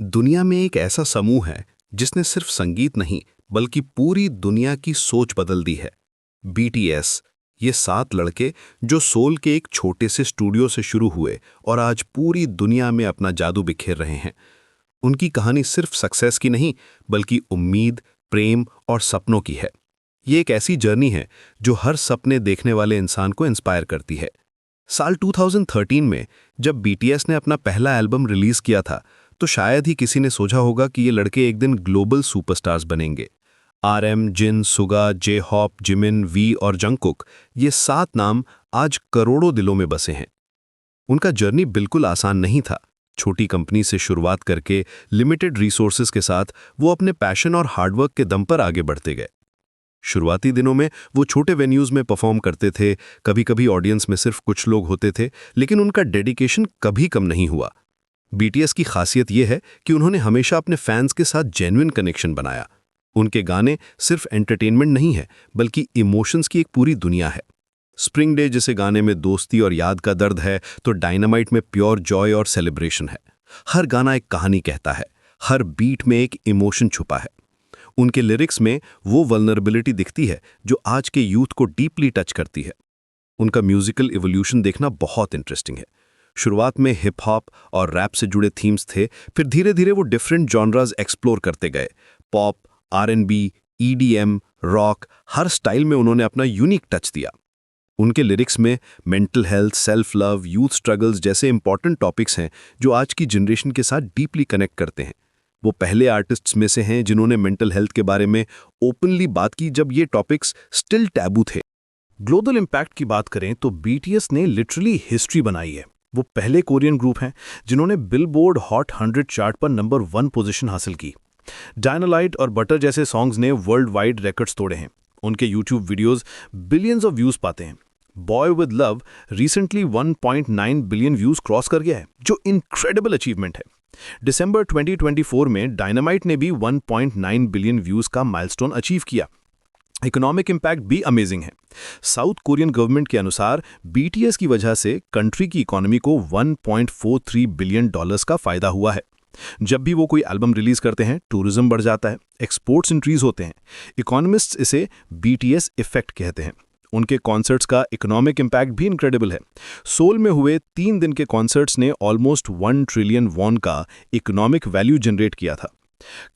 दुनिया में एक ऐसा समूह है जिसने सिर्फ संगीत नहीं बल्कि पूरी दुनिया की सोच बदल दी है। बीटीएस। ये 7 लड़के जो सोल के एक छोटे से स्टूडियो से शुरू हुए और आज पूरी दुनिया में अपना जादू बिखेर रहे हैं। उनकी कहानी सिर्फ सक्सेस की नहीं बल्कि उम्मीद, प्रेम और सपनों की है। ये एक ऐसी जर्नी है जो हर सपने देखने वाले इंसान को इंस्पायर करती है। साल 2013 में जब बीटीएस ने अपना पहला एल्बम रिलीज किया था तो शायद ही किसी ने सोचा होगा कि ये लड़के एक दिन ग्लोबल सुपरस्टार्स बनेंगे। RM, Jin, Suga, J Hope, Jimin, V और जंगकुक, ये 7 नाम आज करोड़ों दिलों में बसे हैं। उनका जर्नी बिल्कुल आसान नहीं था। छोटी कंपनी से शुरुआत करके लिमिटेड रिसोर्सेज के साथ वो अपने पैशन और हार्डवर्क के दम पर आगे बढ़ते गए। शुरुआती दिनों में वो छोटे वेन्यूज में परफॉर्म करते थे, कभी-कभी ऑडियंस में सिर्फ कुछ लोग होते थे, लेकिन उनका डेडिकेशन कभी कम नहीं हुआ। बीटीएस की खासियत यह है कि उन्होंने हमेशा अपने फैंस के साथ जेन्युइन कनेक्शन बनाया। उनके गाने सिर्फ एंटरटेनमेंट नहीं है बल्कि इमोशंस की एक पूरी दुनिया है। स्प्रिंग डे जैसे गाने में दोस्ती और याद का दर्द है तो डायनामाइट में प्योर जॉय और सेलिब्रेशन है। हर गाना एक कहानी कहता है, हर बीट में एक इमोशन छुपा है। उनके लिरिक्स में वो वल्नरेबिलिटी दिखती है जो आज के यूथ को डीपली टच करती है। उनका म्यूजिकल इवोल्यूशन देखना बहुत इंटरेस्टिंग है। शुरुआत में हिप हॉप और रैप से जुड़े थीम्स थे, फिर धीरे धीरे वो डिफरेंट जॉनराज एक्सप्लोर करते गए। पॉप, आरएनबी, ईडीएम, रॉक, हर स्टाइल में उन्होंने अपना यूनिक टच दिया। उनके लिरिक्स में mental health, self love, youth struggles जैसे इंपॉर्टेंट टॉपिक्स हैं जो आज की जनरेशन के साथ डीपली कनेक्ट करते हैं। वो पहले आर्टिस्ट्स में से हैं जिन्होंने मेंटल हेल्थ के बारे में ओपनली बात की जब ये टॉपिक्स स्टिल टैबू थे। ग्लोबल इम्पैक्ट की बात करें तो बीटीएस ने लिटरली हिस्ट्री बनाई है। वो पहले कोरियन ग्रुप हैं जिन्होंने बिलबोर्ड हॉट 100 चार्ट पर नंबर 1 पोजीशन हासिल की। डायनालाइट और बटर जैसे सॉन्ग्स ने वर्ल्ड वाइड रिकॉर्ड्स तोड़े हैं। उनके YouTube videos billions of views पाते हैं। Boy with love recently 1.9 billion views cross कर गया है, जो इनक्रेडिबल अचीवमेंट है। दिसंबर 2024 में डायनामाइट ने भी 1.9 बिलियन व्यूज का माइलस्टोन अचीव किया। इकोनॉमिक इम्पैक्ट भी अमेजिंग है। साउथ कोरियन गवर्नमेंट के अनुसार बीटीएस की वजह से कंट्री की इकोनॉमी को 1.43 बिलियन डॉलर्स का फायदा हुआ है। जब भी वो कोई एल्बम रिलीज करते हैं, टूरिज्म बढ़ जाता है, एक्सपोर्ट्स इंक्रीज होते हैं। इकोनॉमिस्ट्स इसे बीटीएस इफेक्ट कहते हैं। उनके कॉन्सर्ट्स का इकोनॉमिक इम्पैक्ट भी इनक्रेडिबल है। सोल में हुए 3 दिन के कॉन्सर्ट्स ने ऑलमोस्ट 1 ट्रिलियन वॉन का इकोनॉमिक वैल्यू जनरेट किया था।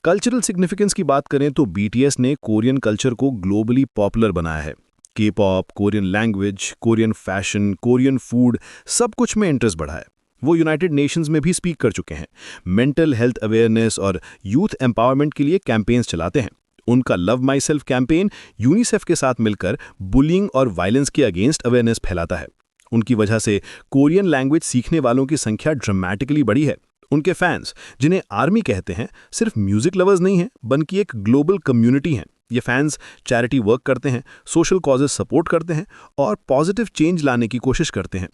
कल्चरल सिग्निफिकेंस की बात करें तो बीटीएस ने कोरियन कल्चर को ग्लोबली पॉपुलर बनाया है। K-pop, Korean language, Korean fashion, Korean food, सब कुछ में इंटरेस्ट बढ़ा है। वो यूनाइटेड नेशंस में भी स्पीक कर चुके हैं। मेंटल हेल्थ अवेयरनेस और यूथ एम्पावरमेंट के लिए कैंपेन्स चलाते हैं। उनका love my self campaign UNICEF के साथ मिलकर बुलिंग और वायलेंस के अगेंस्ट अवेयरनेस फैलाता है। उनकी वजह से कोरियन लैंग्वेज सीखने वालों की संख्या ड्रामेटिकली बढ़ी है। उनके फैंस, जिन्हें आर्मी कहते हैं, सिर्फ म्यूजिक लवर्स नहीं हैं बल्कि एक ग्लोबल कम्युनिटी हैं। ये फैंस चैरिटी वर्क करते हैं, सोशल कॉजेज सपोर्ट करते हैं और पॉजिटिव चेंज लाने की कोशिश करते हैं।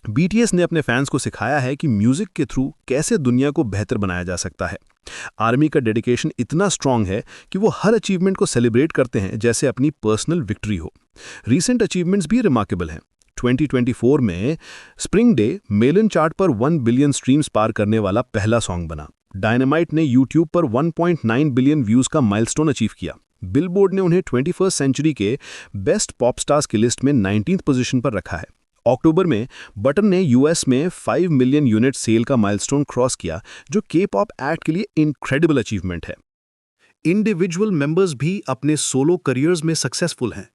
बीटीएस ने अपने फैंस को सिखाया है कि म्यूजिक के थ्रू कैसे दुनिया को बेहतर बनाया जा सकता है। आर्मी का डेडिकेशन इतना स्ट्रांग है कि वो हर अचीवमेंट को सेलिब्रेट करते हैं जैसे अपनी पर्सनल विक्ट्री हो। रीसेंट अचीवमेंट्स भी रिमार्केबल हैं। 2024 में स्प्रिंग डे मेलन चार्ट पर 1 बिलियन स्ट्रीम्स पार करने वाला पहला सॉन्ग बना। डायनामाइट ने यूट्यूब पर 1.9 बिलियन व्यूज का माइलस्टोन अचीव किया। बिलबोर्ड ने उन्हें 21st सेंचुरी के बेस्ट पॉप स्टार्स की लिस्ट में 19th पोजीशन पर रखा है। अक्टूबर में बटन ने यूएस में 5 मिलियन यूनिट सेल का माइलस्टोन क्रॉस किया, जो के पॉप एक्ट के लिए इनक्रेडिबल अचीवमेंट है। इंडिविजुअल मेंबर्स भी अपने सोलो करियर्स में सक्सेसफुल हैं।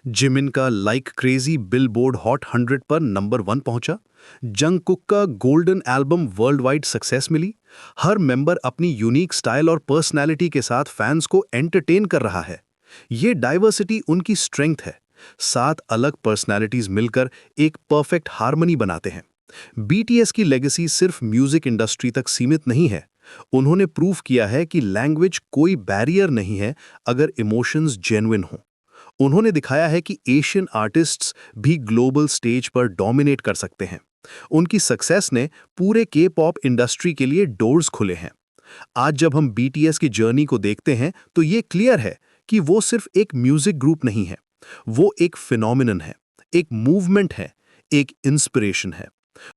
जिमिन का लाइक क्रेजी बिलबोर्ड हॉट 100 पर नंबर 1 पहुंचा। जंगकुक का golden album world wide success मिली। हर मेंबर अपनी यूनिक स्टाइल और पर्सनैलिटी के साथ फैंस को एंटरटेन कर रहा है। ये डाइवर्सिटी उनकी स्ट्रेंथ है। 7 अलग पर्सनैलिटीज मिलकर एक परफेक्ट हार्मनी बनाते हैं। बीटीएस की लेगेसी सिर्फ म्यूजिक इंडस्ट्री तक सीमित नहीं है। उन्होंने प्रूव किया है कि लैंग्वेज कोई बैरियर नहीं है अगर इमोशंस जेन्युइन हों। उन्होंने दिखाया है कि एशियन आर्टिस्ट्स भी ग्लोबल स्टेज पर डोमिनेट कर सकते हैं। उनकी सक्सेस ने पूरे के पॉप इंडस्ट्री के लिए डोर्स खुले हैं। आज जब हम बीटीएस की जर्नी को देखते हैं तो ये क्लियर है कि वो सिर्फ एक म्यूजिक ग्रुप नहीं है, वो एक फिनोमिनन है, एक मूवमेंट है, एक इंस्पिरेशन है।